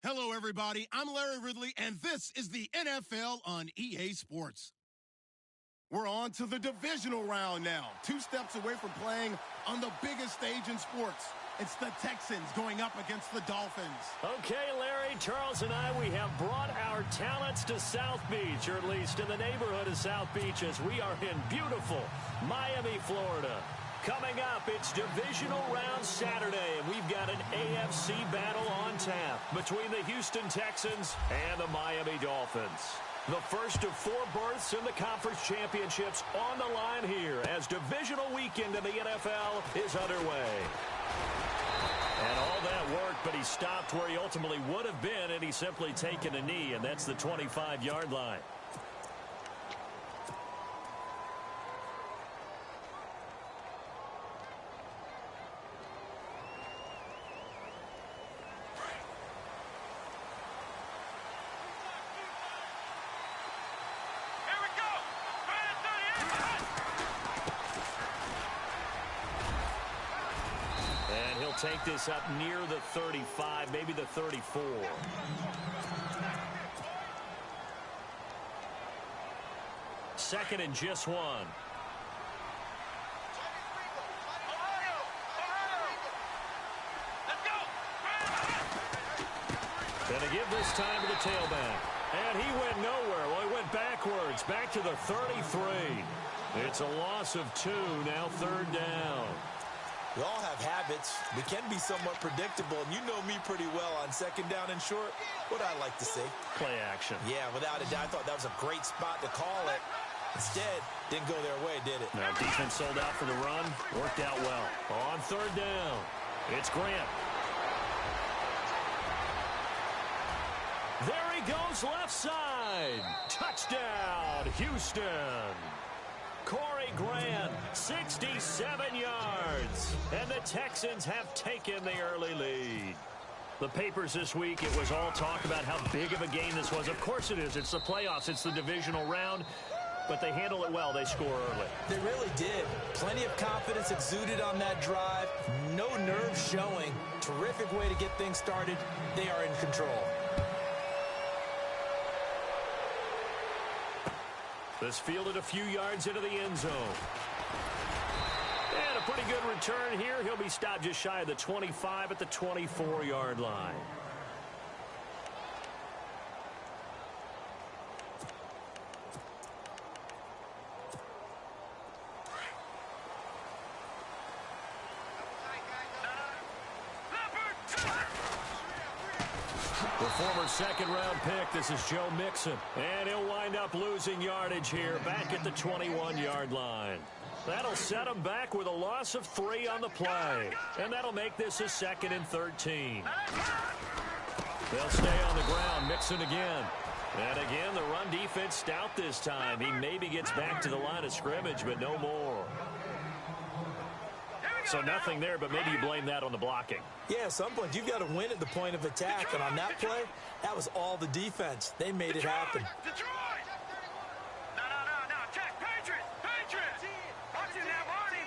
Hello, everybody. I'm Larry Ridley, and this is the NFL on EA Sports. We're on to the divisional round now, 2 steps away from playing on the biggest stage in sports. It's the Texans going up against the Dolphins. Okay, Larry, Charles, and we have brought our talents to South Beach, or at least in the neighborhood of South Beach, as we are in beautiful Miami, Florida. Coming up, it's divisional round Saturday, and we've got an AFC battle on tap between the Houston Texans and the Miami Dolphins. The first of 4 berths in the conference championships on the line here as divisional weekend in the NFL is underway. And all that worked, but he stopped where he ultimately would have been, and he's simply taken a knee, and that's the 25-yard line. Take this up near the 35, maybe the 34. Second and just 1. Gonna give this time to the tailback. And he went nowhere. Well, he went backwards, back to the 33. It's a loss of 2, now 3rd down. We all have habits. We can be somewhat predictable, and you know me pretty well on 2nd down and short. What I like to say? Play action. Yeah, without a doubt. I thought that was a great spot to call it. Instead, didn't go their way, did it? Now, defense sold out for the run. Worked out well. On 3rd down, it's Grant. There he goes left side. Touchdown, Houston. Corey Grant, 67 yards. And the Texans have taken the early lead. The papers this week, it was all talk about how big of a game this was. Of course it is. It's the playoffs. It's the divisional round. But they handle it well. They score early. They really did. Plenty of confidence exuded on that drive. No nerves showing. Terrific way to get things started. They are in control. This fielded a few yards into the end zone. And a pretty good return here. He'll be stopped just shy of the 25 at the 24-yard line. The former 2nd-round pick, this is Joe Mixon. And he'll wind up losing yardage here back at the 21-yard line. That'll set him back with a loss of 3 on the play. And that'll make this a 2nd and 13. They'll stay on the ground. Mixon again. And again, the run defense stout this time. He maybe gets back to the line of scrimmage, but no more. So nothing there, but maybe you blame that on the blocking. Yeah, at some point, you've got to win at the point of attack. And on that play, that was all the defense. They made it happen. Detroit! No. Attack, Patriots! Watch it now, Marty!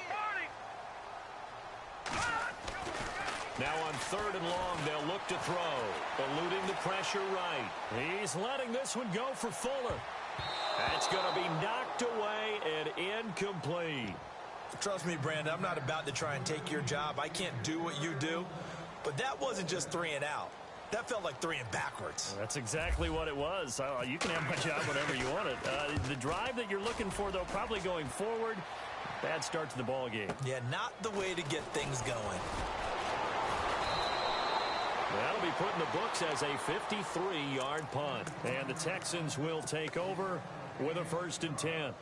Now on 3rd and long, they'll look to throw. Eluding the pressure right. He's letting this one go for Fuller. That's going to be knocked away and incomplete. Trust me, Brandon, I'm not about to try and take your job. I can't do what you do. But that wasn't just 3 and out. That felt like 3 and backwards. Well, that's exactly what it was. You can have my job whenever you want it. The drive that you're looking for, though, probably going forward. Bad start to the ball game. Yeah, not the way to get things going. That'll be put in the books as a 53-yard punt. And the Texans will take over with a 1st and 10.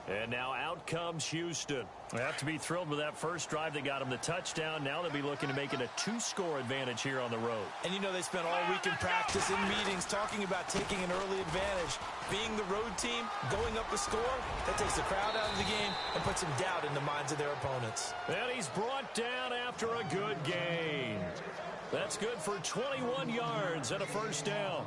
And now out comes Houston. They have to be thrilled with that first drive that got them the touchdown. Now they'll be looking to make it a 2-score advantage here on the road. And you know they spent all week in practice, in meetings, talking about taking an early advantage. Being the road team, going up the score, that takes the crowd out of the game and puts some doubt in the minds of their opponents. And he's brought down after a good gain. That's good for 21 yards and a 1st down.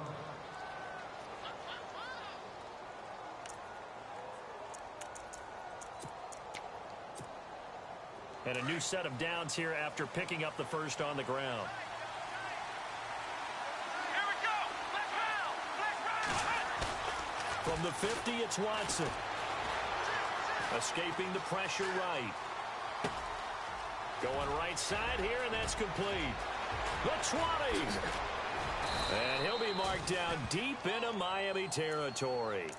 And a new set of downs here after picking up the first on the ground. Here From the 50, it's Watson. Escaping the pressure right. Going right side here, and that's complete. The 20. And he'll be marked down deep into Miami territory.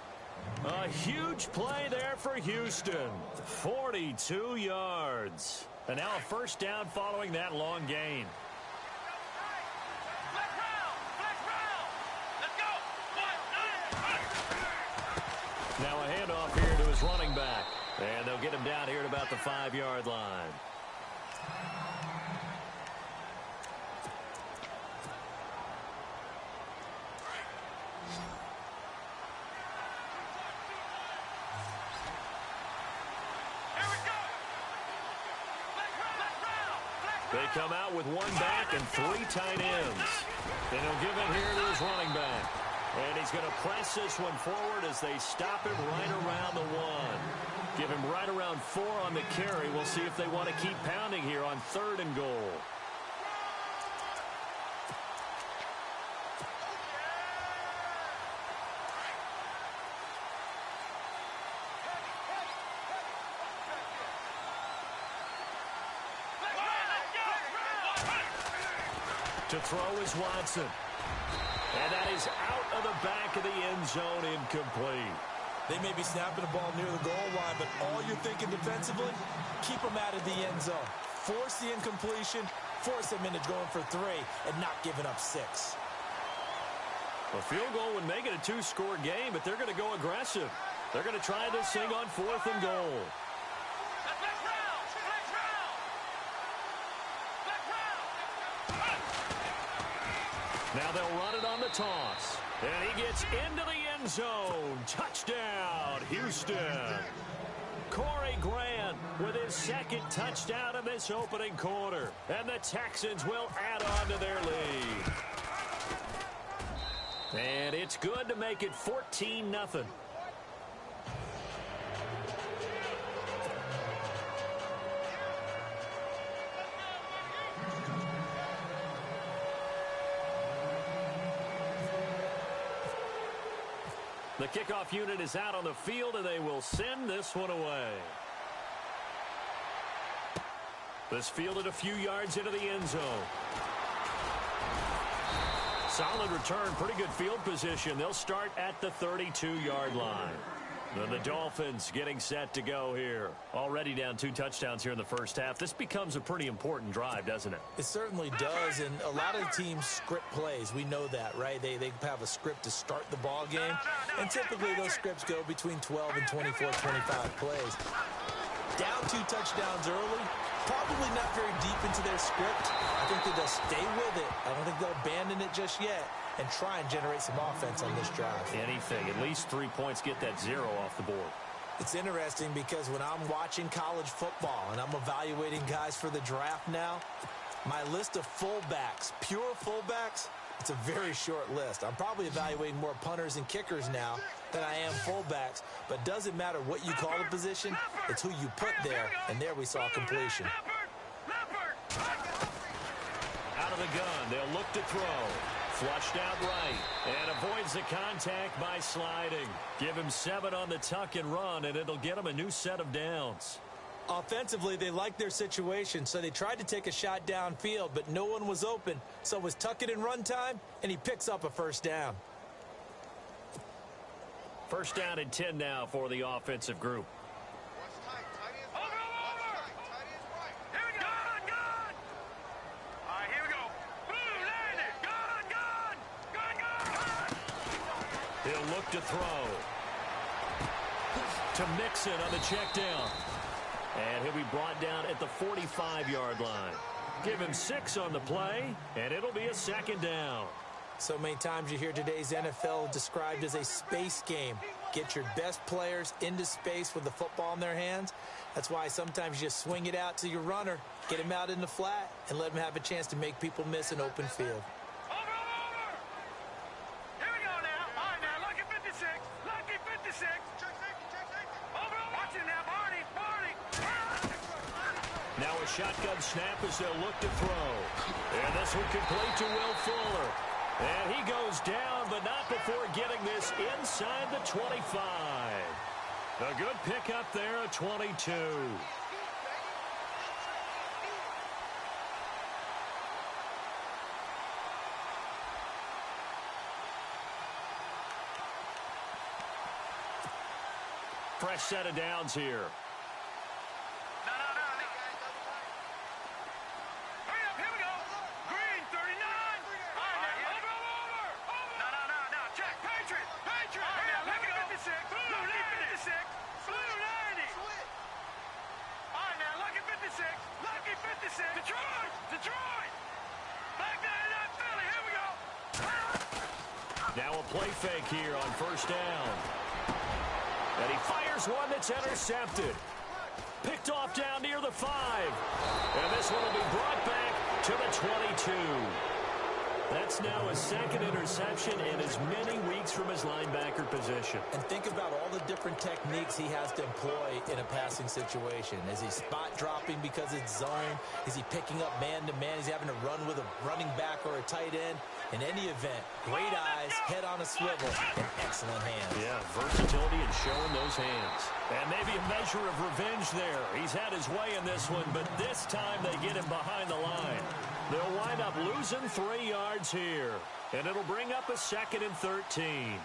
A huge play there for Houston. 42 yards. And now a first down following that long gain. Now a handoff here to his running back. And they'll get him down here at about the 5-yard line. They come out with one back and 3 tight ends. And he'll give it here to his running back. And he's going to press this one forward as they stop him right around the 1. Give him right around 4 on the carry. We'll see if they want to keep pounding here on 3rd and goal. To throw is Watson. And that is out of the back of the end zone, incomplete. They may be snapping the ball near the goal line, but all you're thinking defensively, keep them out of the end zone. Force the incompletion, force them into going for 3, and not giving up 6. A field goal would make it a 2-score game, but they're going to go aggressive. They're going to try this thing on 4th and goal. Now they'll run it on the toss. And he gets into the end zone. Touchdown, Houston. Corey Grant with his 2nd touchdown in this opening quarter. And the Texans will add on to their lead. And it's good to make it 14-0. The kickoff unit is out on the field, and they will send this one away. This fielded a few yards into the end zone. Solid return, pretty good field position. They'll start at the 32-yard line. And the Dolphins getting set to go here. Already down 2 touchdowns here in the first half. This becomes a pretty important drive, doesn't it? It certainly does, and a lot of the teams script plays. We know that, right? They have a script to start the ball game, and typically those scripts go between 12 and 24, 25 plays. Down 2 touchdowns early, probably not very deep into their script. I think that they'll stay with it. I don't think they'll abandon it just yet and try and generate some offense on this drive. Anything. At least 3 points, get that 0 off the board. It's interesting because when I'm watching college football and I'm evaluating guys for the draft now, my list of fullbacks, pure fullbacks, it's a very short list. I'm probably evaluating more punters and kickers now than I am fullbacks, but it doesn't matter what you call the position, it's who you put there, and there we saw completion. Out of the gun, they'll look to throw. Flushed out right, and avoids the contact by sliding. Give him 7 on the tuck and run, and it'll get him a new set of downs. Offensively, they liked their situation, so they tried to take a shot downfield, but no one was open. So it was tuck it and run time, and he picks up a first down. First down and 10 now for the offensive group. He'll look to throw. To Mixon on the check down. And he'll be brought down at the 45-yard line. Give him 6 on the play, and it'll be a 2nd down. So many times you hear today's NFL described as a space game. Get your best players into space with the football in their hands. That's why sometimes you just swing it out to your runner, get him out in the flat, and let him have a chance to make people miss an open field. Now a shotgun snap as they'll look to throw. And this one complete to Will Fuller. And he goes down, but not before getting this inside the 25. A good pickup there at 22. Fresh set of downs here. Now a play fake here on first down. And he fires one that's intercepted. Picked off down near the 5. And this one will be brought back to the 22. That's now a second interception in as many weeks from his linebacker position. And think about all the different techniques he has to employ in a passing situation. Is he spot dropping because it's zone? Is he picking up man-to-man? Is he having to run with a running back or a tight end? In any event, great eyes, head on a swivel, and excellent hands. Yeah, versatility and showing those hands. And maybe a measure of revenge there. He's had his way in this one, but this time they get him behind the line. They'll wind up losing 3 yards here. And it'll bring up a 2nd and 13.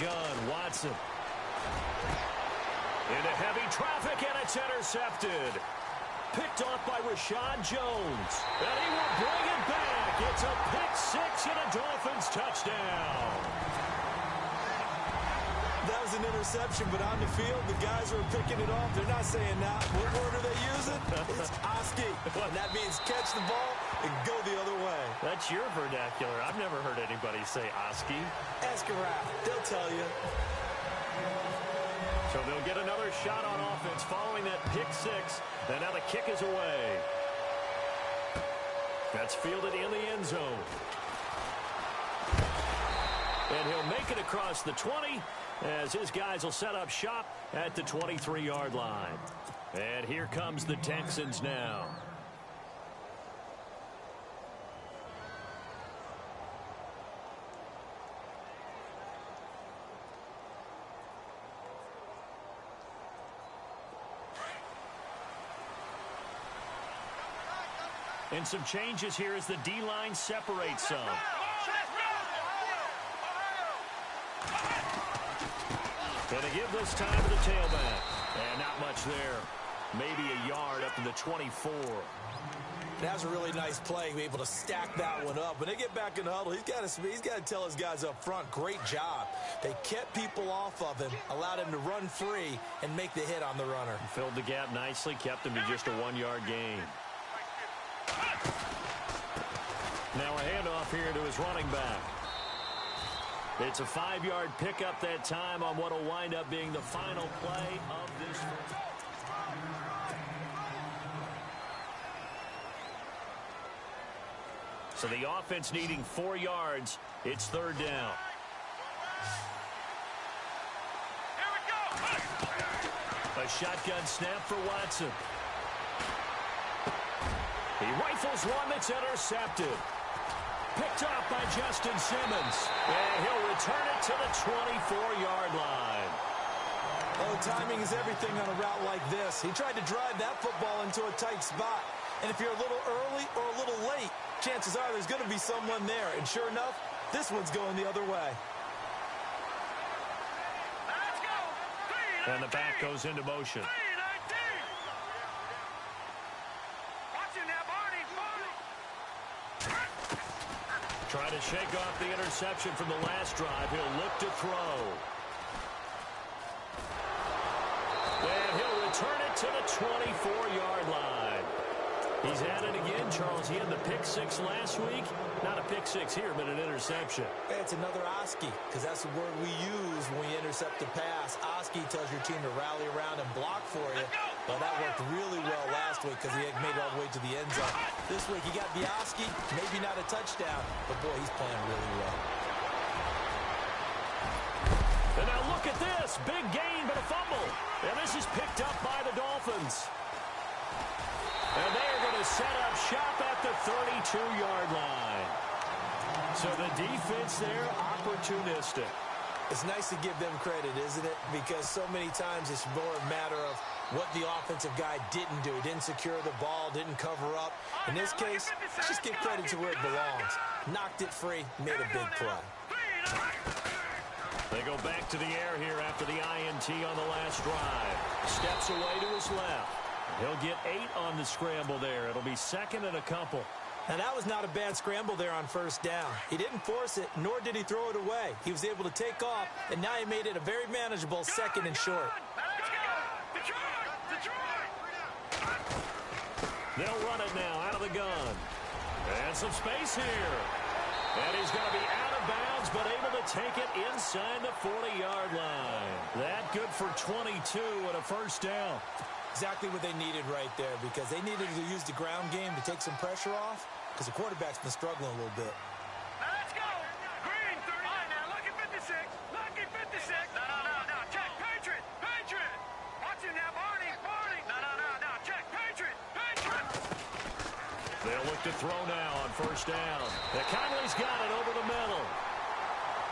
Gun, Watson. Into heavy traffic, and it's intercepted. Picked off by Rashad Jones. And he will bring it back. It's a pick-6 and a Dolphins touchdown. That was an interception, but on the field, the guys who are picking it off, they're not saying that. What word are they using? It's Oski. And that means catch the ball and go the other way. That's your vernacular. I've never heard anybody say Oski. Ask around. They'll tell you. So they'll get another shot on offense following that pick-6. And now the kick is away. That's fielded in the end zone. And he'll make it across the 20 as his guys will set up shop at the 23-yard line. And here comes the Texans now. And some changes here as the D-line separates some. Gonna give this time to the tailback. And not much there. Maybe a yard up to the 24. That was a really nice play, able to stack that one up. When they get back in the huddle, he's got to tell his guys up front, great job. They kept people off of him, allowed him to run free, and make the hit on the runner. Filled the gap nicely, kept him to just a 1-yard gain. Now a handoff here to his running back. It's a 5-yard pickup that time on what will wind up being the final play of this. So the offense needing 4 yards. It's 3rd down. Here we go. A shotgun snap for Watson. He rifles one that's intercepted. Picked off by Justin Simmons. And he'll return it to the 24-yard line. Oh, timing is everything on a route like this. He tried to drive that football into a tight spot. And if you're a little early or a little late, chances are there's going to be someone there. And sure enough, this one's going the other way. Let's go. And the back goes into motion. Try to shake off the interception from the last drive. He'll look to throw. And he'll return it to the 24-yard line. He's at it again, Charles. He had the pick-6 last week. Not a pick-6 here, but an interception. Hey, it's another Oski, because that's the word we use when we intercept a pass. Oski tells your team to rally around and block for you. Well, that worked really well last week because he had made it all the way to the end zone. This week, he got the Oski, maybe not a touchdown, but boy, he's playing really well. look at this. Big gain, but a fumble. And this is picked up by the Dolphins. And they are going to set up shop at the 32-yard line. So the defense there, opportunistic. It's nice to give them credit, isn't it? Because so many times it's more a matter of what the offensive guy didn't do. Didn't secure the ball, didn't cover up. In this case, let's just give credit to where it belongs. Knocked it free, made a big play. They go back to the air here after the INT on the last drive. Steps away to his left. He'll get 8 on the scramble there. It'll be second and a couple. Now, that was not a bad scramble there on first down. He didn't force it, nor did he throw it away. He was able to take off, and now he made it a very manageable second and short. They'll run it now out of the gun. And some space here. And he's going to be out of bounds, but able to take it inside the 40-yard line. That good for 22 and a first down. Exactly what they needed right there, because they needed to use the ground game to take some pressure off, because the quarterback's been struggling a little bit. Now let's go. Green, 30. All right, now, lucky 56. Lucky 56. No. Check. Patriot. Watch him now, Barney. No. Check. Patriot. They'll look to throw now on first down. The Conley's got it over the middle.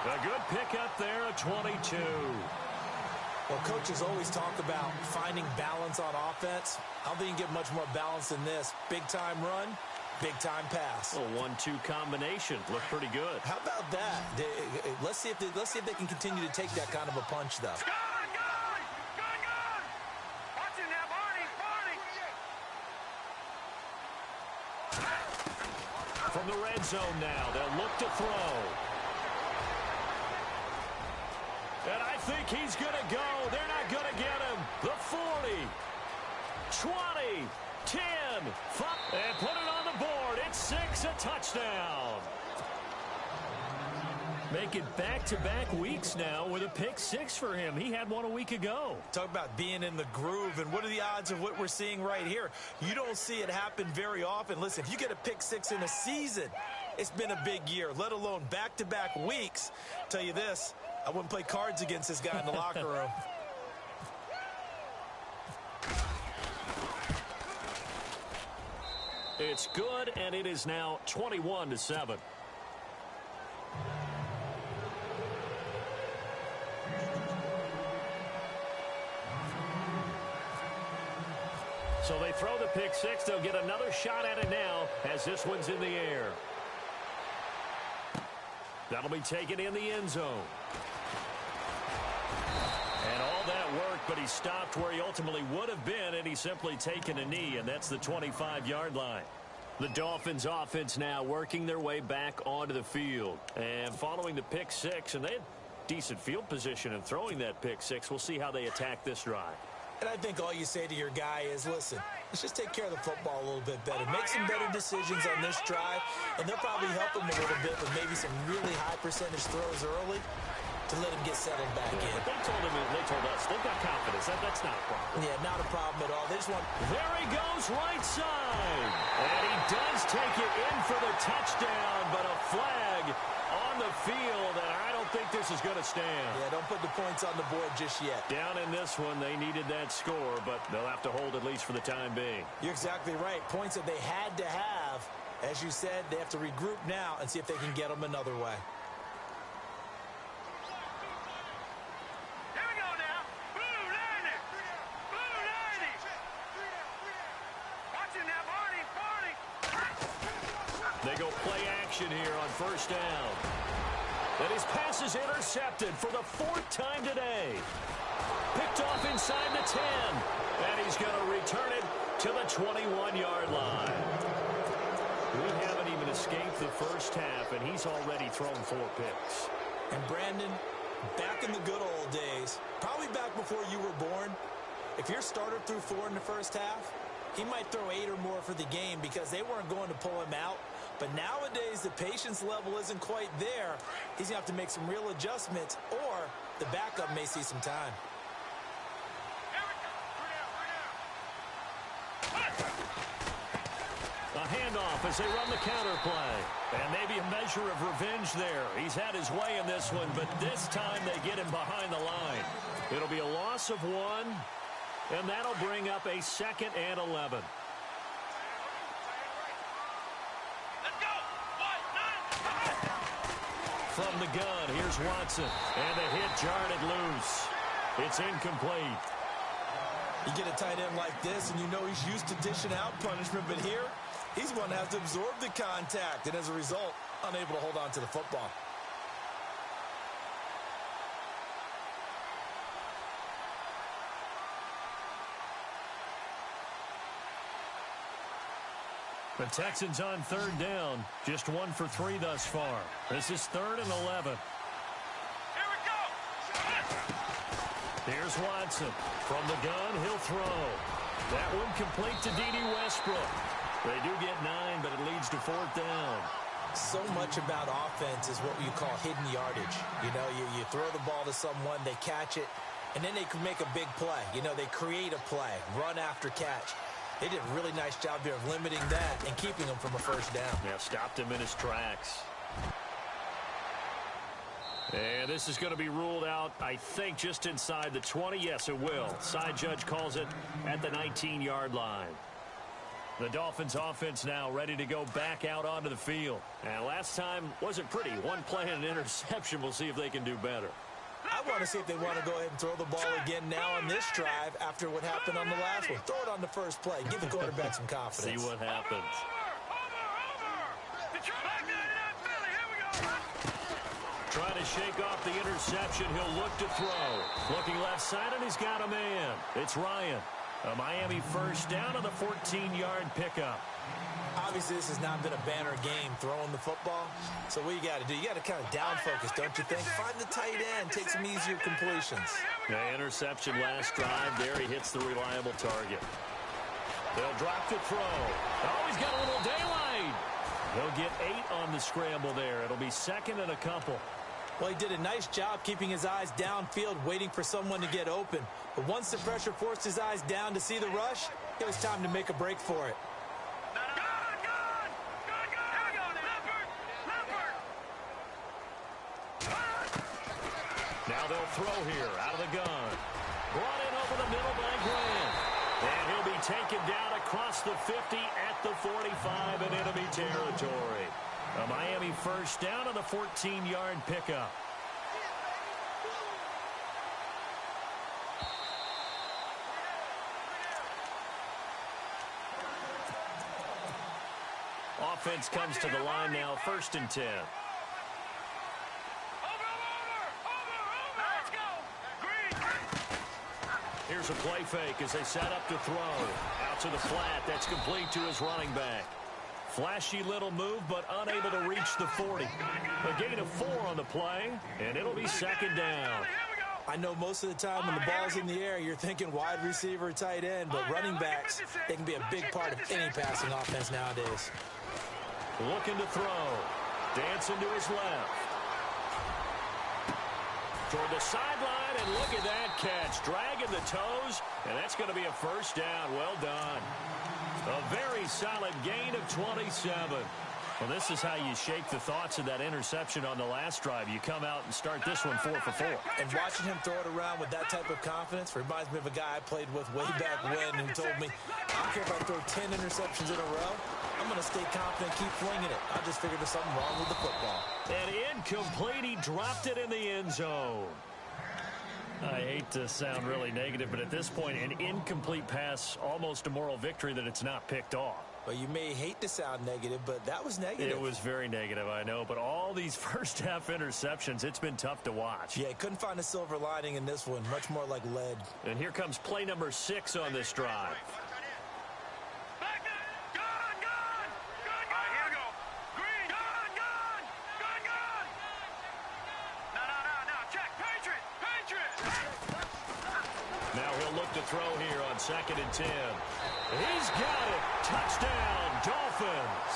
A good pickup there at 22. Well, coaches always talk about finding balance on offense. I don't think you can get much more balance than this. Big-time run, big-time pass. A 1-2 combination. Looked pretty good. How about that? Let's see if they can continue to take that kind of a punch, though. Gun! Watch him now, Barney. From the red zone now, they'll look to throw. And I think he's going to go. They're not going to get him. The 40, 20, 10, 5, and put it on the board. It's 6, a touchdown. Make it back-to-back weeks now with a pick 6 for him. He had one a week ago. Talk about being in the groove, and what are the odds of what we're seeing right here? You don't see it happen very often. Listen, if you get a pick 6 in a season, it's been a big year, let alone back-to-back weeks. Tell you this, I wouldn't play cards against this guy in the locker room. It's good, and it is now 21-7. So they throw the pick 6. They'll get another shot at it now as this one's in the air. That'll be taken in the end zone. And all that work, but he stopped where he ultimately would have been, and he's simply taken a knee, and that's the 25-yard line. The Dolphins offense now working their way back onto the field. And following the pick 6, and they had decent field position in throwing that pick 6. We'll see how they attack this drive. And I think all you say to your guy is, listen, let's just take care of the football a little bit better. Make some better decisions on this drive, and they'll probably help him a little bit with maybe some really high percentage throws early to let him get settled back in. But they told us they've got confidence. That's not a problem. Yeah, not a problem at all. They just want... There he goes, right side. And he does take it in for the touchdown, but a flag on the field, and I don't think this is going to stand. Yeah, don't put the points on the board just yet. Down in this one, they needed that score, but they'll have to hold at least for the time being. You're exactly right. Points that they had to have. As you said, they have to regroup now and see if they can get them another way. Here we go now. Blue 90. Watch him now, Barney. They go play action here on first down. And his pass is intercepted for the 4th time today. Picked off inside the 10. And he's going to return it to the 21-yard line. We haven't even escaped the first half, and he's already thrown 4 picks. And Brandon, back in the good old days, probably back before you were born, if your starter threw 4 in the first half, he might throw 8 or more for the game because they weren't going to pull him out. But nowadays, the patience level isn't quite there. He's going to have to make some real adjustments, or the backup may see some time. A handoff as they run the counter play. And maybe a measure of revenge there. He's had his way in this one, but this time they get him behind the line. It'll be a loss of 1, and that'll bring up a 2nd and 11. Let's go. From the gun, here's Watson. And the hit jarred it loose. It's incomplete. You get a tight end like this, and you know he's used to dishing out punishment, but here, he's going to have to absorb the contact, and as a result, unable to hold on to the football. The Texans on 3rd down. Just 1 for 3 thus far. This is 3rd and 11. Here we go. Here's Watson. From the gun, he'll throw. That one complete to D.D. Westbrook. They do get 9, but it leads to 4th down. So much about offense is what you call hidden yardage. You know, you throw the ball to someone, they catch it, and then they can make a big play. You know, they create a play, run after catch. They did a really nice job there of limiting that and keeping him from a 1st down. Yeah, stopped him in his tracks. And this is going to be ruled out, I think, just inside the 20. Yes, it will. Side judge calls it at the 19-yard line. The Dolphins offense now ready to go back out onto the field. And last time wasn't pretty. 1 play and an interception. We'll see if they can do better. I want to see if they want to go ahead and throw the ball again now on this drive after what happened on the last one. Throw it on the first play. Give the quarterback some confidence. See what happens. Trying to shake off the interception. He'll look to throw. Looking left side, and he's got a man. It's Ryan. A Miami 1st down on the 14-yard pickup. Obviously, this has not been a banner game throwing the football. So what you got to do, you got to kind of down focus, don't you think? Find the tight end, take some easier completions. The interception last drive. There he hits the reliable target. They'll drop to throw. Oh, he's got a little daylight. He'll get 8 on the scramble there. It'll be 2nd and a couple. Well, he did a nice job keeping his eyes downfield, waiting for someone to get open. But once the pressure forced his eyes down to see the rush, it was time to make a break for it. Now they'll throw here out of the gun. Brought in over the middle by Grant. And he'll be taken down across the 50 at the 45 in enemy territory. A Miami 1st down on the 14-yard pickup. Offense comes to the line now, 1st and 10. Here's a play fake as they set up to throw. Out to the flat. That's complete to his running back. Flashy little move, but unable to reach the 40. A gain of 4 on the play, and it'll be 2nd down. I know most of the time when the ball's in the air, you're thinking wide receiver, tight end, but running backs, they can be a big part of any passing offense nowadays. Looking to throw. Dancing to his left. Toward the sideline, and look at that catch. Dragging the toes, and that's going to be a 1st down. Well done. A very solid gain of 27. Well, this is how you shake the thoughts of that interception on the last drive. You come out and start this one 4 for 4. And watching him throw it around with that type of confidence reminds me of a guy I played with way back when who told me, I don't care if I throw 10 interceptions in a row, I'm going to stay confident, keep flinging it. I just figured there's something wrong with the football. And incomplete. He dropped it in the end zone. I hate to sound really negative, but at this point, an incomplete pass, almost a moral victory that it's not picked off. Well, you may hate to sound negative, but that was negative. It was very negative, I know. But all these first-half interceptions, it's been tough to watch. Yeah, couldn't find a silver lining in this one. Much more like lead. And here comes play number 6 on this drive. Now he'll look to throw here on 2nd and 10. He's got it. Touchdown, Dolphins.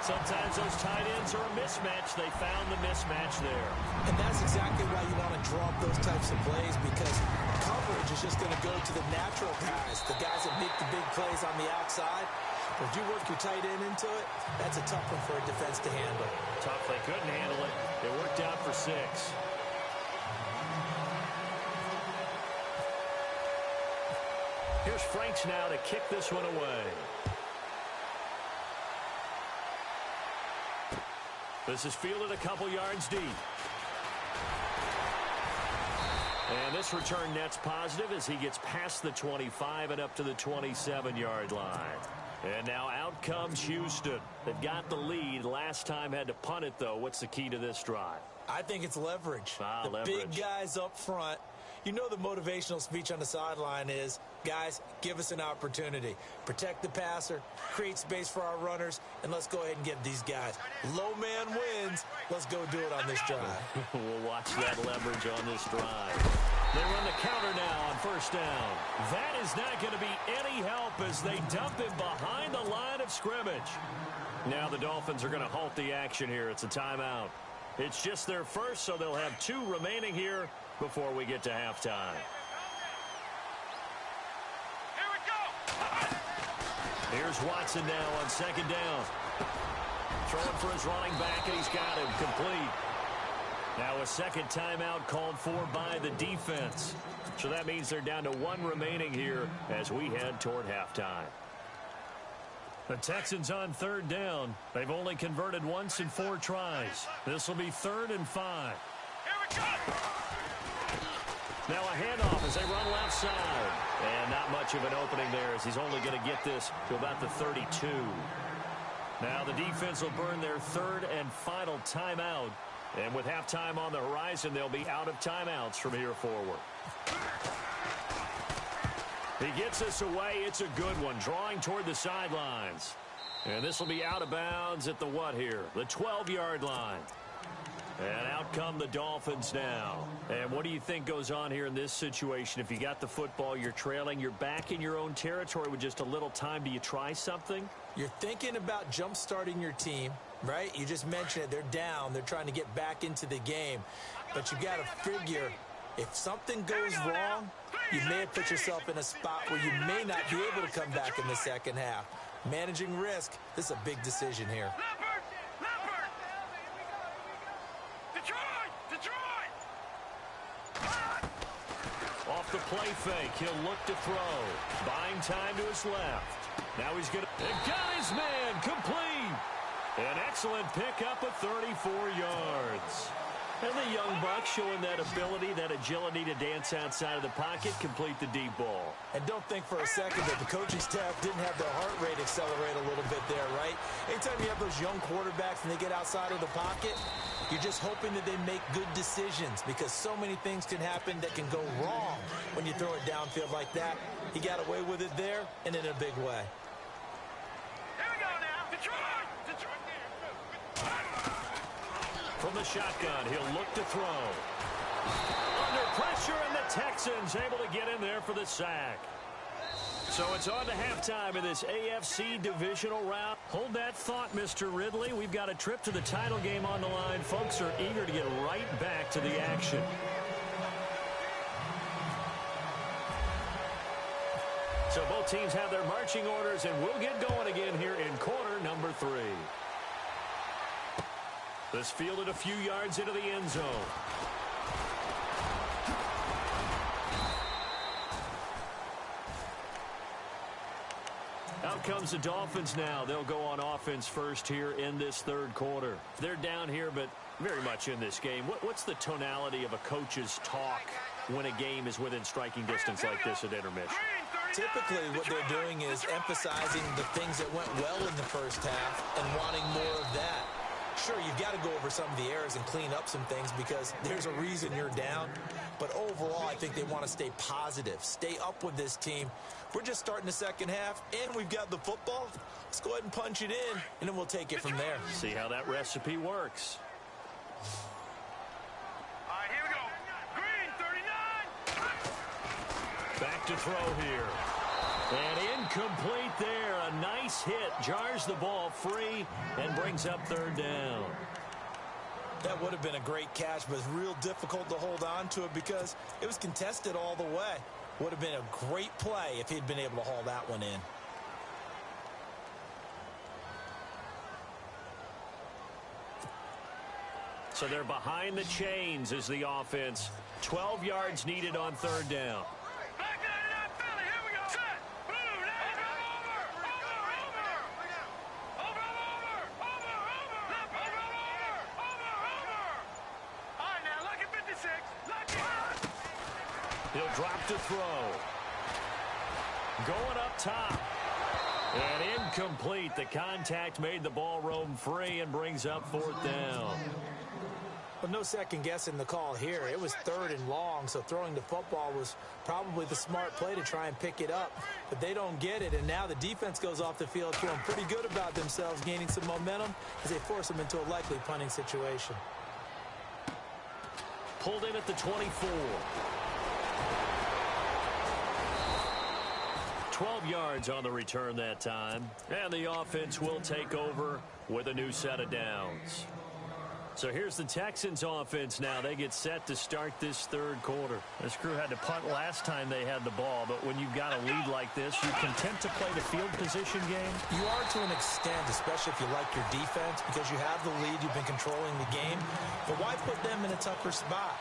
Sometimes those tight ends are a mismatch. They found the mismatch there. And that's exactly why you want to draw up those types of plays, because coverage is just going to go to the natural guys, the guys that make the big plays on the outside. If you work your tight end into it, that's a tough one for a defense to handle. Tough, they couldn't handle it. It worked out for 6. Here's Franks now to kick this one away. This is fielded a couple yards deep. And this return net's positive as he gets past the 25 and up to the 27-yard line. And now out comes Houston. They've got the lead. Last time had to punt it, though. What's the key to this drive? I think it's leverage. Leverage. Big guys up front. You know the motivational speech on the sideline is, guys, give us an opportunity. Protect the passer, create space for our runners, and let's go ahead and give these guys. Low man wins. Let's go do it on this drive. We'll watch that leverage on this drive. They run the counter now on first down. That is not going to be any help as they dump him behind the line of scrimmage. Now the Dolphins are going to halt the action here. It's a timeout. It's just their first, so they'll have 2 remaining here before we get to halftime. Here we go. Here's Watson now on second down. Throwing for his running back, and he's got him complete. Now a second timeout called for by the defense. So that means they're down to 1 remaining here as we head toward halftime. The Texans on third down. They've only converted once in 4 tries. This will be 3rd and 5. Here we go. Now a handoff as they run left side. And not much of an opening there as he's only going to get this to about the 32. Now the defense will burn their 3rd and final timeout. And with halftime on the horizon, they'll be out of timeouts from here forward. He gets this away. It's a good one, drawing toward the sidelines. And this will be out of bounds at the what here? The 12-yard line. And out come the Dolphins now. And what do you think goes on here in this situation? If you got the football, you're trailing, you're back in your own territory with just a little time. Do you try something? You're thinking about jump-starting your team, right? You just mentioned it. They're down. They're trying to get back into the game. But you got to figure, if something goes wrong, you may have put yourself in a spot where you may not be able to come back in the second half. Managing risk, this is a big decision here. Leopard! Detroit! Off the play fake, he'll look to throw. Buying time to his left. Now he's going to... got his man complete. An excellent pickup of 34 yards. And the young buck showing that ability, that agility to dance outside of the pocket, complete the deep ball. And don't think for a second that the coaching staff didn't have their heart rate accelerate a little bit there, right? Anytime you have those young quarterbacks and they get outside of the pocket, you're just hoping that they make good decisions because so many things can happen that can go wrong when you throw it downfield like that. He got away with it there and in a big way. Here we go now. Detroit! From the shotgun, he'll look to throw. Under pressure, and the Texans able to get in there for the sack. So it's on to halftime of this AFC divisional round. Hold that thought, Mr. Ridley. We've got a trip to the title game on the line. Folks are eager to get right back to the action. So both teams have their marching orders, and we'll get going again here in quarter number 3. This fielded a few yards into the end zone. Out comes the Dolphins now. They'll go on offense first here in this third quarter. They're down here, but very much in this game. What's the tonality of a coach's talk when a game is within striking distance like this at intermission? Typically, what they're doing is emphasizing the things that went well in the first half and wanting more of that. Sure, you've got to go over some of the errors and clean up some things because there's a reason you're down. But overall, I think they want to stay positive, stay up with this team. We're just starting the second half, and we've got the football. Let's go ahead and punch it in, and then we'll take it from there. See how that recipe works. All right, here we go. Green, 39. Back to throw here. And incomplete there. A nice hit. Jars the ball free and brings up third down. That would have been a great catch, but it's real difficult to hold on to it because it was contested all the way. Would have been a great play if he'd been able to haul that one in. So they're behind the chains as the offense. 12 yards needed on third down. Back 99 Philly, here we go. Set. Blue, over. All right, now, lucky 56. Lucky. He'll drop to throw. Going up top. And incomplete. The contact made the ball roam free and brings up fourth down. Well, no second guessing the call here. It was 3rd and long, so throwing the football was probably the smart play to try and pick it up. But they don't get it, and now the defense goes off the field feeling pretty good about themselves, gaining some momentum as they force them into a likely punting situation. Pulled in at the 24. 12 yards on the return that time. And the offense will take over with a new set of downs. So here's the Texans offense now. They get set to start this third quarter. This crew had to punt last time they had the ball, but when you've got a lead like this, you're content to play the field position game? You are to an extent, especially if you like your defense, because you have the lead, you've been controlling the game. But why put them in a tougher spot?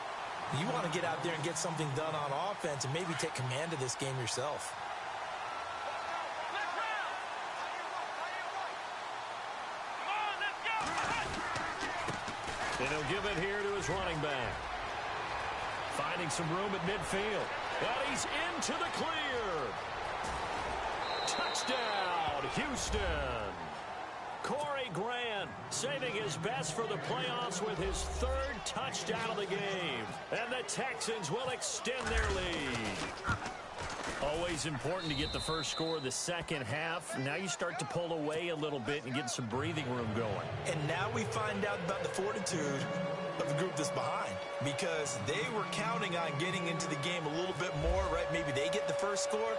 You want to get out there and get something done on offense and maybe take command of this game yourself. And he'll give it here to his running back. Finding some room at midfield. And he's into the clear. Touchdown, Houston. Corey Grant saving his best for the playoffs with his 3rd touchdown of the game. And the Texans will extend their lead. Always important to get the first score of the second half. Now you start to pull away a little bit and get some breathing room going. And now we find out about the fortitude of the group that's behind, because they were counting on getting into the game a little bit more, right? Maybe they get the first score.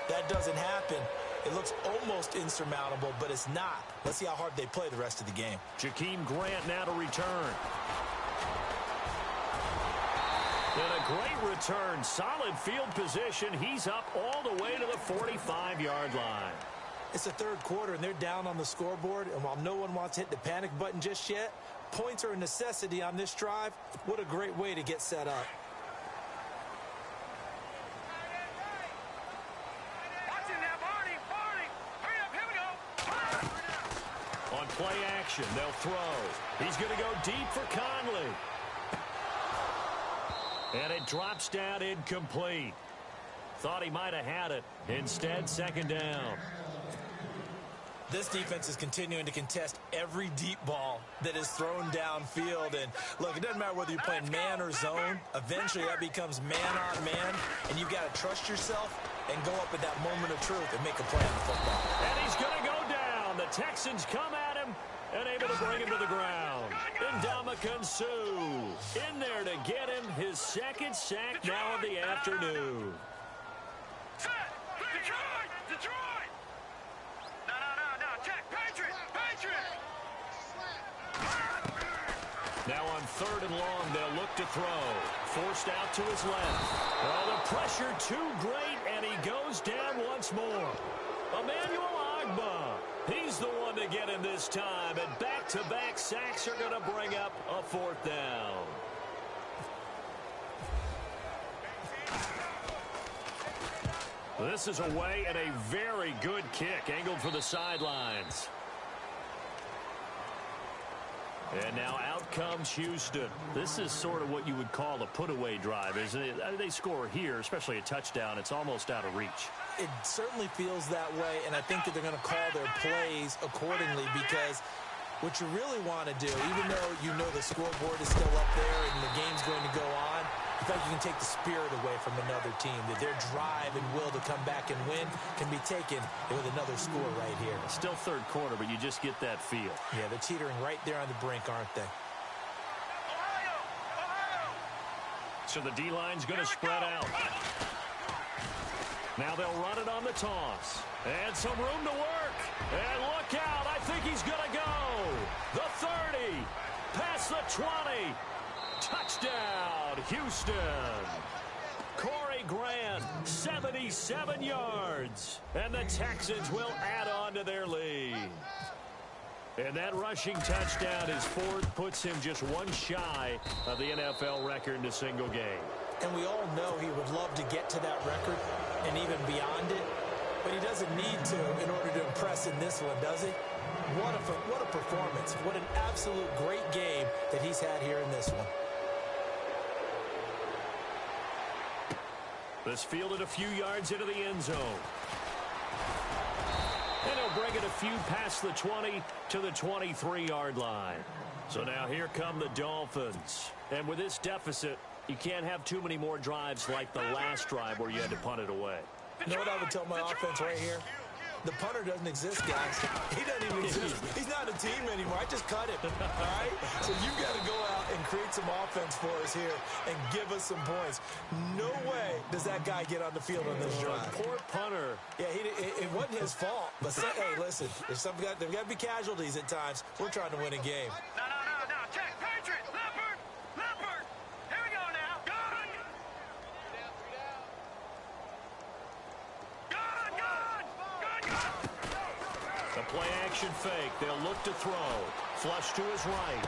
That doesn't happen. It looks almost insurmountable, but it's not. Let's see how hard they play the rest of the game. Jakeem Grant now to return. And a great return. Solid field position. He's up all the way to the 45-yard line. It's the third quarter, and they're down on the scoreboard. And while no one wants to hit the panic button just yet, points are a necessity on this drive. What a great way to get set up. Watch it now, Barney. Barney. Hurry up, here we go. On play action, they'll throw. He's going to go deep for Conley. And it drops down incomplete. Thought he might have had it. Instead, second down. This defense is continuing to contest every deep ball that is thrown downfield. And look, it doesn't matter whether you're playing man or zone. Eventually, that becomes man on man. And you've got to trust yourself and go up at that moment of truth and make a play on the football. And he's going to go down. The Texans come at him and able to bring him to the ground. Ndamukong Suh in there to get him his 2nd sack now of the afternoon. Set. Detroit. Detroit. No. Check. Patriot. Now on 3rd and long, they'll look to throw. Forced out to his left. Oh, the pressure too great, and he goes down once more. Emmanuel Ogbah. He's the one to get him this time, and back-to-back sacks are going to bring up a 4th down. This is away and a very good kick, angled for the sidelines. And now out comes Houston. This is sort of what you would call a put-away drive, isn't it? They score here, especially a touchdown. It's almost out of reach. It certainly feels that way, and I think that they're going to call their plays accordingly, because what you really want to do, even though you know the scoreboard is still up there and the game's going to go on, I think you can take the spirit away from another team, that their drive and will to come back and win can be taken with another score right here. Still third quarter, but you just get that feel. Yeah, they're teetering right there on the brink, aren't they? So the D-line's going to spread out. Now they'll run it on the toss. And some room to work. And look out. I think he's going to go. The 30. Past the 20. Touchdown, Houston. Corey Grant, 77 yards. And the Texans will add on to their lead. And that rushing touchdown, his fourth, puts him just one shy of the NFL record in a single game. And we all know he would love to get to that record and even beyond it. But he doesn't need to in order to impress in this one, does he? What a performance. What an absolute great game that he's had here in this one. This fielded a few yards into the end zone. And he'll bring it a few past the 20 to the 23-yard line. So now here come the Dolphins. And with this deficit, you can't have too many more drives like the last drive where you had to punt it away. You know what I would tell my offense right here? The punter doesn't exist, guys. He doesn't even exist. He's not a team anymore. I just cut him, all right? So you've got to go out and create some offense for us here and give us some points. No way does that guy get on the field on this drive. Poor punter. Yeah, it wasn't his fault. But, hey, listen, there's got to be casualties at times. We're trying to win a game. No. Check. Patriot. Leopard. Here we go now. Good. The play action fake. They'll look to throw. Flush to his right.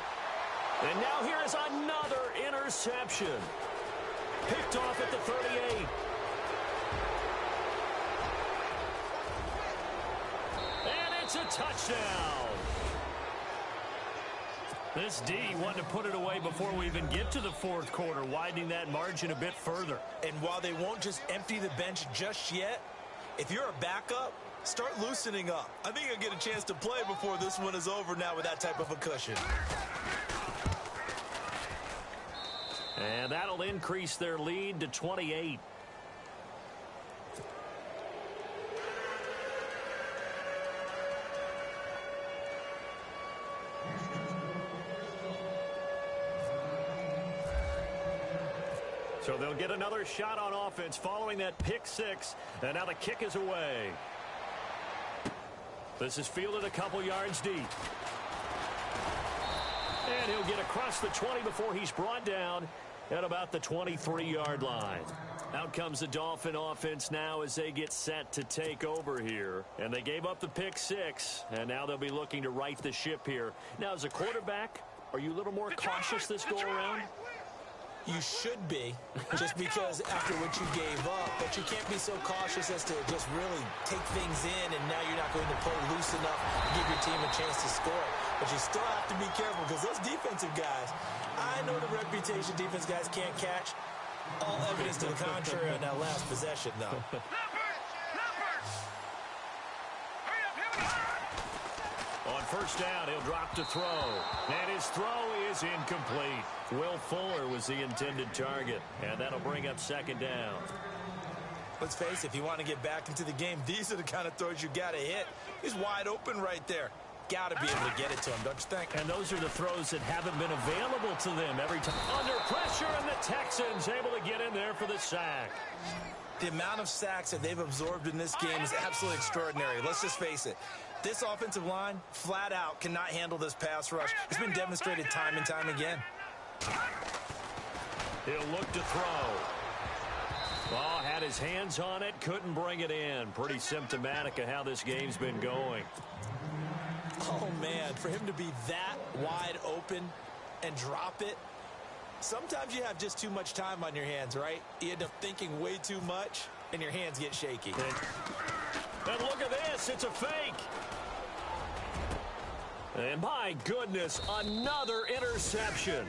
And now here is another interception. Picked off at the 38. And it's a touchdown. This D wanted to put it away before we even get to the fourth quarter, widening that margin a bit further. And while they won't just empty the bench just yet, if you're a backup, start loosening up. I think you'll get a chance to play before this one is over now with that type of a cushion. And that'll increase their lead to 28. So they'll get another shot on offense following that pick six. And now the kick is away. This is fielded a couple yards deep. And he'll get across the 20 before he's brought down at about the 23-yard line. Out comes the Dolphin offense now as they get set to take over here. And they gave up the pick six, and now they'll be looking to right the ship here. Now, as a quarterback, are you a little more cautious this go-around? You should be, just because after what you gave up, but you can't be so cautious as to just really take things in, and now you're not going to play loose enough to give your team a chance to score. But you still have to be careful, because those defensive guys, I know the reputation defense guys can't catch. All evidence to the contrary on that last possession, though. On first down, he'll drop to throw. And his throw is incomplete. Will Fuller was the intended target. And that'll bring up second down. Let's face it, if you want to get back into the game, these are the kind of throws you got to hit. He's wide open right there. Got to be able to get it to him, don't you think? And those are the throws that haven't been available to them every time. Under pressure, and the Texans able to get in there for the sack. The amount of sacks that they've absorbed in this game is absolutely extraordinary. Let's just face it. This offensive line, flat out, cannot handle this pass rush. It's been demonstrated time and time again. He'll look to throw. Oh, had his hands on it, couldn't bring it in. Pretty symptomatic of how this game's been going. Oh, man, for him to be that wide open and drop it, sometimes you have just too much time on your hands, right? You end up thinking way too much, and your hands get shaky. And look at this, it's a fake. And my goodness, another interception.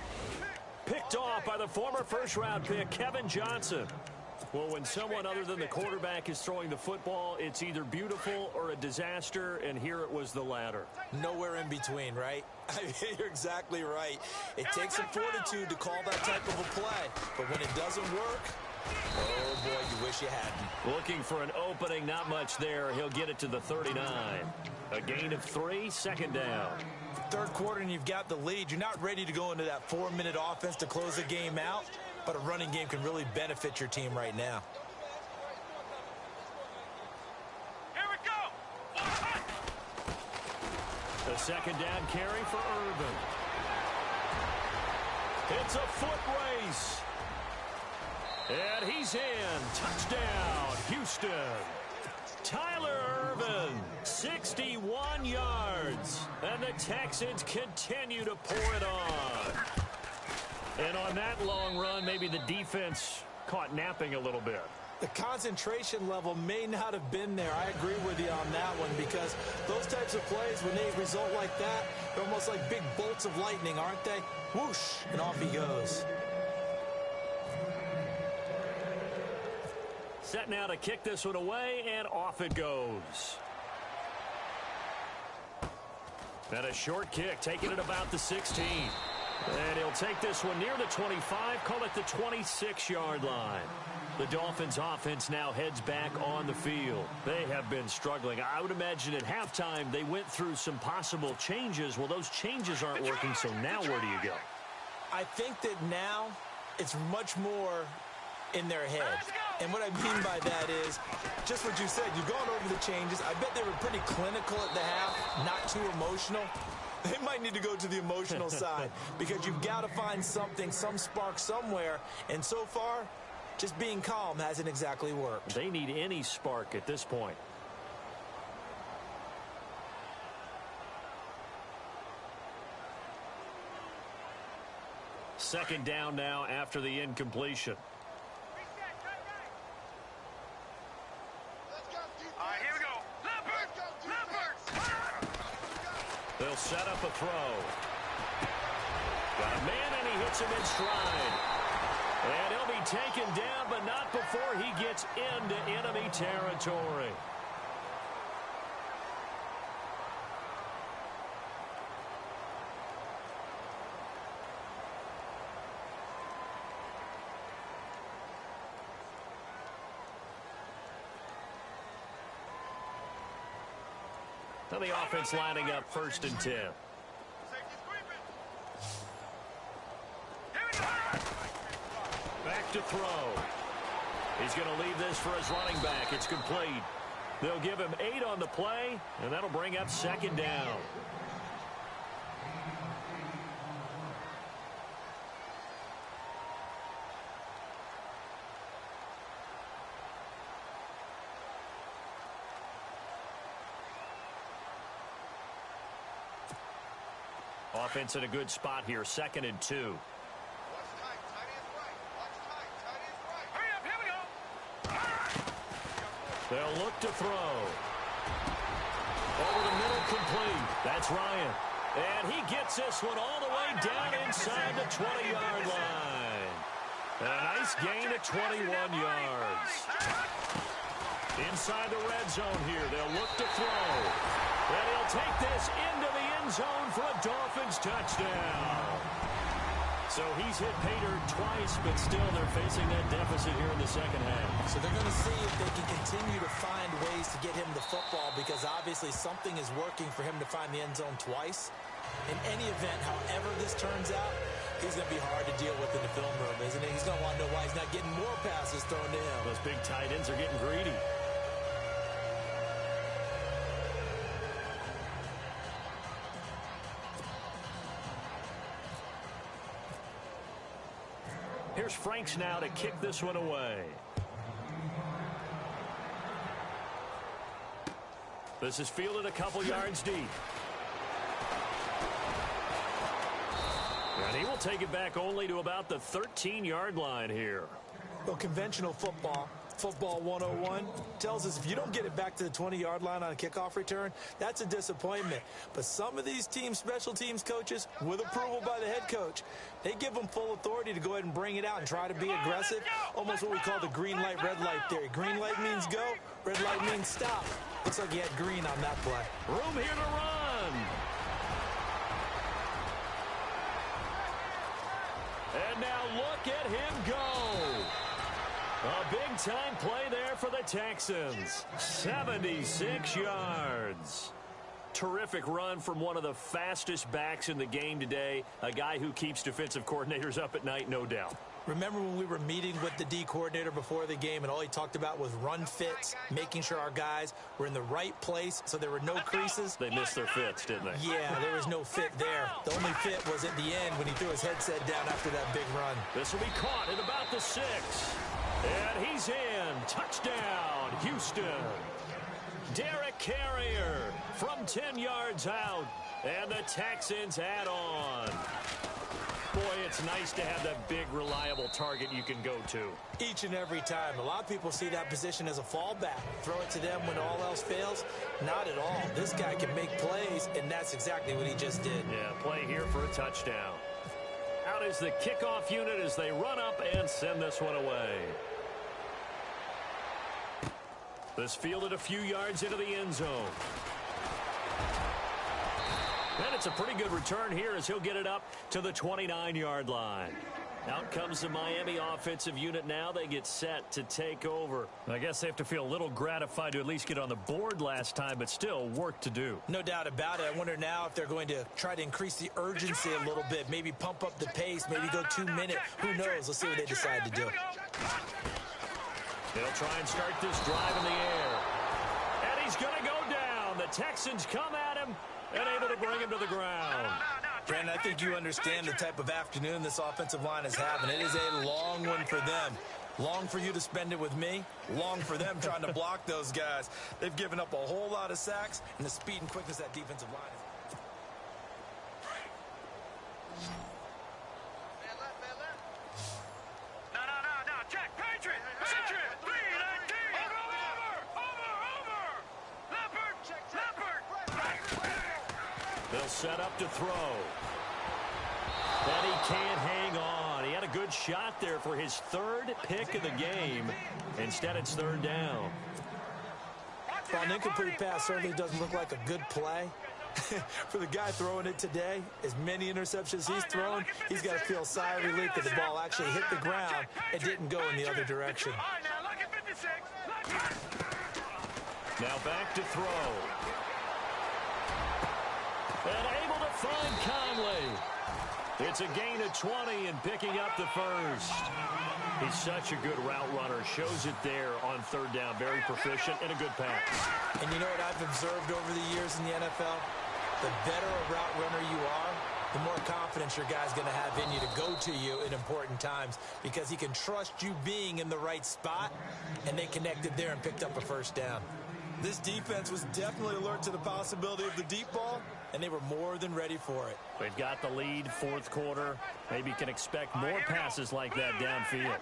Picked off by the former first-round pick, Kevin Johnson. Well, when someone other than the quarterback is throwing the football, it's either beautiful or a disaster, and here it was the latter. Nowhere in between, right? I mean, you're exactly right. It takes some fortitude to call that type of a play, but when it doesn't work, oh, boy, you wish you hadn't. Looking for an opening, not much there. He'll get it to the 39. A gain of 3, second down. Third quarter and you've got the lead. You're not ready to go into that 4-minute offense to close the game out, but a running game can really benefit your team right now. Here we go. The second down carry for Urban. It's a foot race. And he's in. Touchdown, Houston. Tyler Ervin, 61 yards. And the Texans continue to pour it on. And on that long run, maybe the defense caught napping a little bit. The concentration level may not have been there. I agree with you on that one, because those types of plays, when they result like that, they're almost like big bolts of lightning, aren't they? Whoosh, and off he goes. Set now to kick this one away, and off it goes. And a short kick, taking it about the 16. And he'll take this one near the 25, call it the 26-yard line. The Dolphins offense now heads back on the field. They have been struggling. I would imagine at halftime they went through some possible changes. Well, those changes aren't working, so now where do you go? I think that now it's much more in their head. And what I mean by that is just what you said. You've gone over the changes. I bet they were pretty clinical at the half, not too emotional. They might need to go to the emotional side, because you've got to find something, some spark somewhere. And so far, just being calm hasn't exactly worked. They need any spark at this point. Second down now after the incompletion. All right, here we go. Leopard! They'll set up a throw. Got a man, and he hits him in stride. And he'll be taken down, but not before he gets into enemy territory. Now the offense lining up 1st and 10. Back to throw. He's going to leave this for his running back. It's complete. They'll give him 8 on the play, and that'll bring up 2nd down. Offense in a good spot here, 2nd and 2. They'll look to throw. Over the middle, complete. That's Ryan. And he gets this one all the way down inside the 20-yard line. And a nice gain of 21 yards. Inside the red zone here, they'll look to throw. And he'll take this into the end zone for a Dolphins touchdown. So he's hit Pater twice, but still they're facing that deficit here in the second half. So they're going to see if they can continue to find ways to get him the football, because obviously something is working for him to find the end zone twice. In any event, however this turns out, he's going to be hard to deal with in the film room, isn't he? He's going to want to know why he's not getting more passes thrown to him. Those big tight ends are getting greedy. Here's Franks now to kick this one away. This is fielded a couple yards deep. And he will take it back only to about the 13-yard line here. Well, conventional football, Football 101, tells us if you don't get it back to the 20-yard line on a kickoff return, that's a disappointment. But some of these teams, special teams coaches, with approval by the head coach, they give them full authority to go ahead and bring it out and try to be aggressive. Almost what we call the green light, red light theory. Green light means go, red light means stop. Looks like he had green on that play. Room here to run. And now look at him go. A big-time play there for the Texans. 76 yards. Terrific run from one of the fastest backs in the game today. A guy who keeps defensive coordinators up at night, no doubt. Remember when we were meeting with the D coordinator before the game and all he talked about was run fits, making sure our guys were in the right place so there were no creases? They missed their fits, didn't they? Yeah, there was no fit there. The only fit was at the end when he threw his headset down after that big run. This will be caught at about the 6. And he's in. Touchdown, Houston. Derek Carrier from 10 yards out, and the Texans add on. Boy, it's nice to have that big, reliable target you can go to. Each and every time. A lot of people see that position as a fallback. Throw it to them when all else fails. Not at all. This guy can make plays, and that's exactly what he just did. Yeah, play here for a touchdown. Out is the kickoff unit as they run up and send this one away. This fielded a few yards into the end zone. And it's a pretty good return here as he'll get it up to the 29-yard line. Out comes the Miami offensive unit now. They get set to take over. I guess they have to feel a little gratified to at least get on the board last time, but still work to do. No doubt about it. I wonder now if they're going to try to increase the urgency a little bit, maybe pump up the pace, maybe go 2 minute. Who knows? Let's see what they decide to do. They'll try and start this drive in the air. And he's going to go down. The Texans come at him and able to bring him to the ground. Brandon, I think you understand the type of afternoon this offensive line is having. It is a long one for them. Long for you to spend it with me. Long for them trying to block those guys. They've given up a whole lot of sacks, and the speed and quickness that defensive line is. No. Check. Patriot. 319. Over. Leopard. They'll set up to throw. And he can't hang on. He had a good shot there for his third pick of the game. Instead, it's third down. Well, an incomplete pass certainly doesn't look like a good play. For the guy throwing it today, as many interceptions he's thrown, he's got to feel a sigh of relief that the ball actually hit the ground and didn't go in the other direction. Now back to throw. And able to find Conley. It's a gain of 20 and picking up the first. He's such a good route runner. Shows it there on third down. Very proficient and a good pass. And you know what I've observed over the years in the NFL? The better a route runner you are, the more confidence your guy's going to have in you to go to you in important times because he can trust you being in the right spot, and they connected there and picked up a first down. This defense was definitely alert to the possibility of the deep ball, and they were more than ready for it. They've got the lead, fourth quarter. Maybe can expect more passes like that downfield.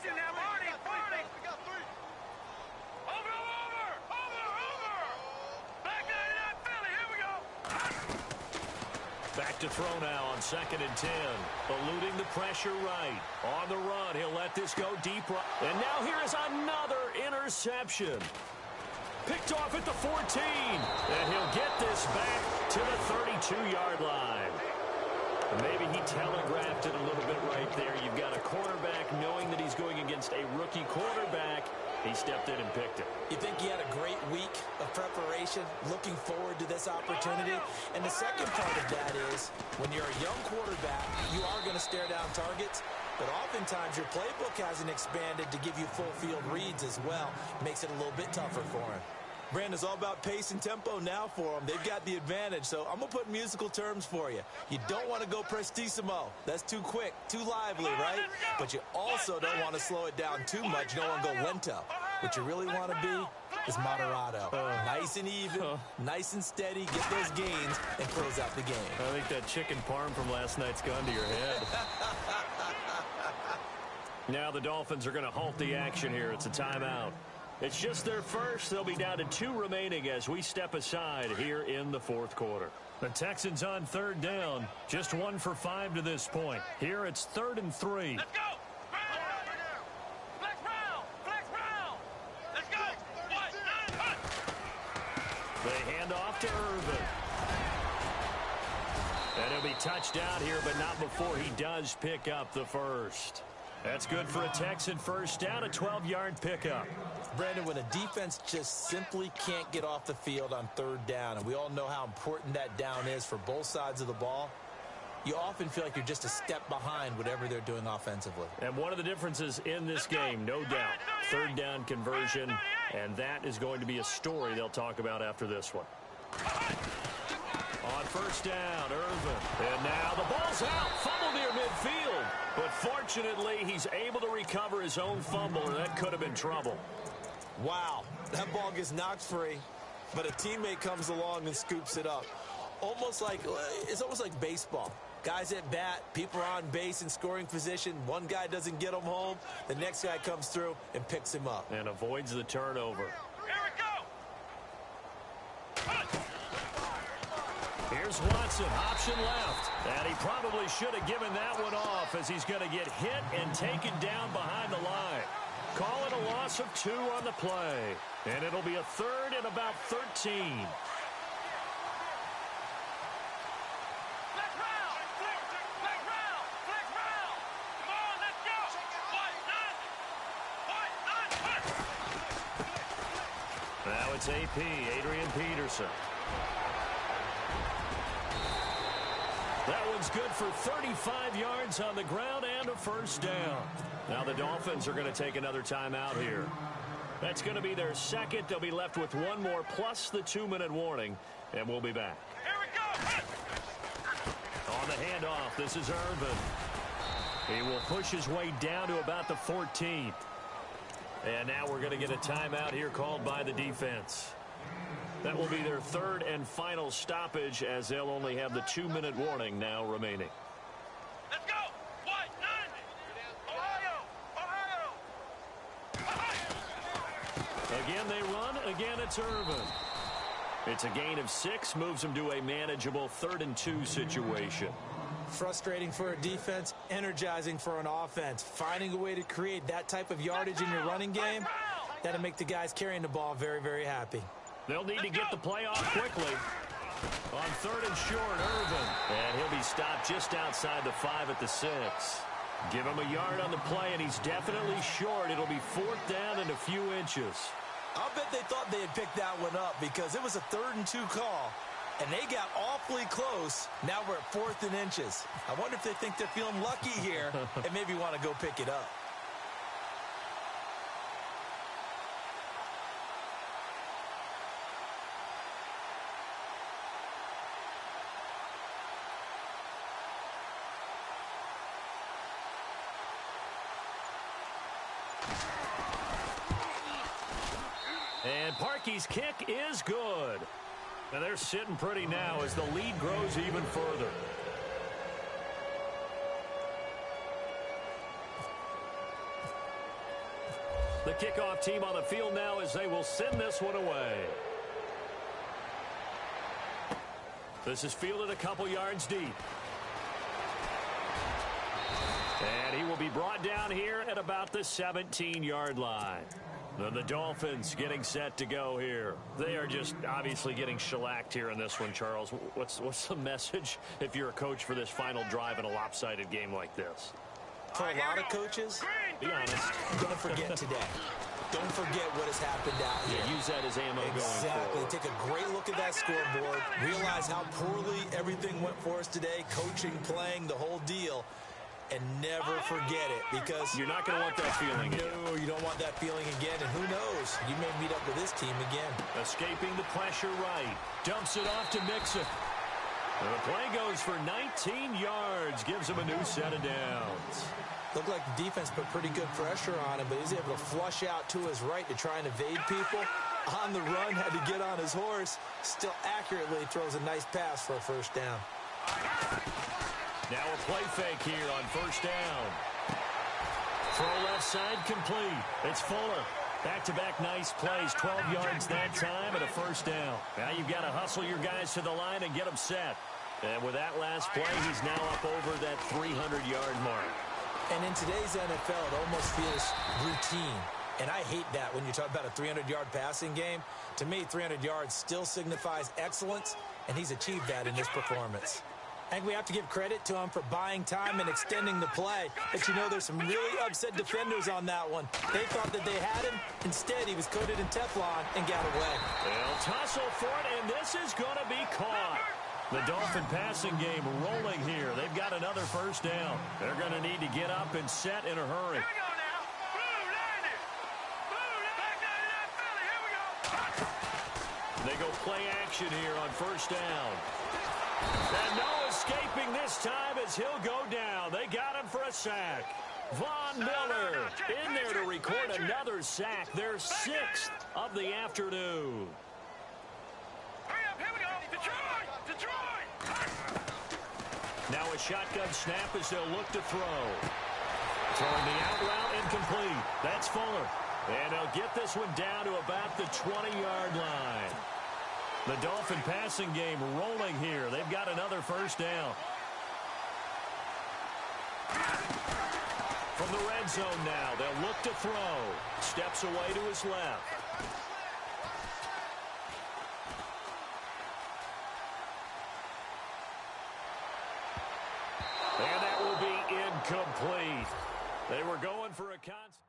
Back to throw now on 2nd and 10. Eluding the pressure right. On the run, he'll let this go deep right. And now here is another interception. Picked off at the 14. And he'll get this back to the 32-yard line. Maybe he telegraphed it a little bit right there. You've got a quarterback knowing that he's going against a rookie quarterback. He stepped in and picked it. You think he had a great week of preparation, looking forward to this opportunity? And the second part of that is, when you're a young quarterback, you are going to stare down targets, but oftentimes your playbook hasn't expanded to give you full field reads as well. Makes it a little bit tougher for him. Brandon, it's all about pace and tempo now for them. They've got the advantage, so I'm going to put musical terms for you. You don't want to go prestissimo. That's too quick, too lively, right? But you also don't want to slow it down too much. You don't want to go lento. What you really want to be is moderato. Nice and even, nice and steady, get those gains, and close out the game. I think that chicken parm from last night's gone to your head. Now the Dolphins are going to halt the action here. It's a timeout. It's just their first. They'll be down to 2 remaining as we step aside here in the fourth quarter. The Texans on third down. Just 1 for 5 to this point. Here it's 3rd and 3. Let's go. Flex Brown. Let's go. They hand off to Irvin. And he'll be touched down here, but not before he does pick up the first. That's good for a Texan first down, a 12-yard pickup. Brandon, when a defense just simply can't get off the field on third down, and we all know how important that down is for both sides of the ball, you often feel like you're just a step behind whatever they're doing offensively. And one of the differences in this game, no doubt, third down conversion, and that is going to be a story they'll talk about after this one. On first down, Irvin. And now the ball's out. Fumble near midfield. But fortunately, he's able to recover his own fumble, and that could have been trouble. Wow, that ball gets knocked free. but a teammate comes along and scoops it up. It's almost like baseball. Guys at bat, people are on base in scoring position. One guy doesn't get him home. The next guy comes through and picks him up. And avoids the turnover. Here we go. Here's Watson, option left. And he probably should have given that one off as he's going to get hit and taken down behind the line. Call it a loss of 2 on the play. And it'll be a third and about 13. Now it's AP, Adrian Peterson. That one's good for 35 yards on the ground and a first down. Now the Dolphins are going to take another timeout here. That's going to be their second. They'll be left with one more plus the 2-minute warning, and we'll be back. Here we go. On the handoff, this is Irvin. He will push his way down to about the 14th. And now we're going to get a timeout here called by the defense. That will be their third and final stoppage as they'll only have the 2-minute warning now remaining. Let's go. White 90. Ohio. Again they run. Again it's Irvin. It's a gain of 6. Moves them to a manageable 3rd and 2 situation. Frustrating for a defense, energizing for an offense. Finding a way to create that type of yardage in your running game, that'll make the guys carrying the ball very, very happy. They'll need to get the play off quickly. On 3rd and short, Irvin. And he'll be stopped just outside the 5 at the 6. Give him a yard on the play, and he's definitely short. It'll be 4th down and a few inches. I'll bet they thought they had picked that one up because it was a 3rd and 2 call. And they got awfully close. Now we're at 4th and inches. I wonder if they think they're feeling lucky here and maybe want to go pick it up. And Parkey's kick is good. And they're sitting pretty now as the lead grows even further. The kickoff team on the field now as they will send this one away. This is fielded a couple yards deep. And he will be brought down here at about the 17-yard line. The Dolphins getting set to go here. They are just obviously getting shellacked here in this one, Charles. What's the message if you're a coach for this final drive in a lopsided game like this? For a lot of coaches, Be honest. don't forget today. Don't forget what has happened out here. Yeah, use that as ammo going Exactly. forward. Take a great look at that scoreboard. Realize how poorly everything went for us today. Coaching, playing, the whole deal. And never forget it because You're not going to want that feeling again. no, you don't want that feeling again. And who knows? You may meet up with this team again. Escaping the pressure right. Dumps it off to Mixon. And the play goes for 19 yards. Gives him a new set of downs. Looked like the defense put pretty good pressure on him, but he's able to flush out to his right to try and evade people. On the run, had to get on his horse. Still accurately throws a nice pass for a first down. Now a play fake here on first down. Throw left side complete. It's Fuller. Back-to-back nice plays. 12 yards that time and a first down. Now you've got to hustle your guys to the line and get them set. And with that last play, he's now up over that 300-yard mark. And in today's NFL, it almost feels routine. And I hate that when you talk about a 300-yard passing game. To me, 300 yards still signifies excellence, and he's achieved that in this performance. I think we have to give credit to him for buying time and extending the play. But, you know, there's some really upset defenders on that one. They thought that they had him. Instead, he was coated in Teflon and got away. They'll tussle for it, and this is going to be caught. The Dolphin passing game rolling here. They've got another first down. They're going to need to get up and set in a hurry. Here we go now. Blue 90. Blue 90. Back 99 Philly. Here we go. They go play action here on first down. And no escaping this time as he'll go down. They got him for a sack. Von Miller in there to record another sack. Their 6th of the afternoon. Detroit! Detroit! Now a shotgun snap as they'll look to throw. Throwing the out route incomplete. That's Fuller. And he'll get this one down to about the 20-yard line. The Dolphin passing game rolling here. They've got another first down. From the red zone now, they'll look to throw. Steps away to his left. And that will be incomplete. They were going for a constant.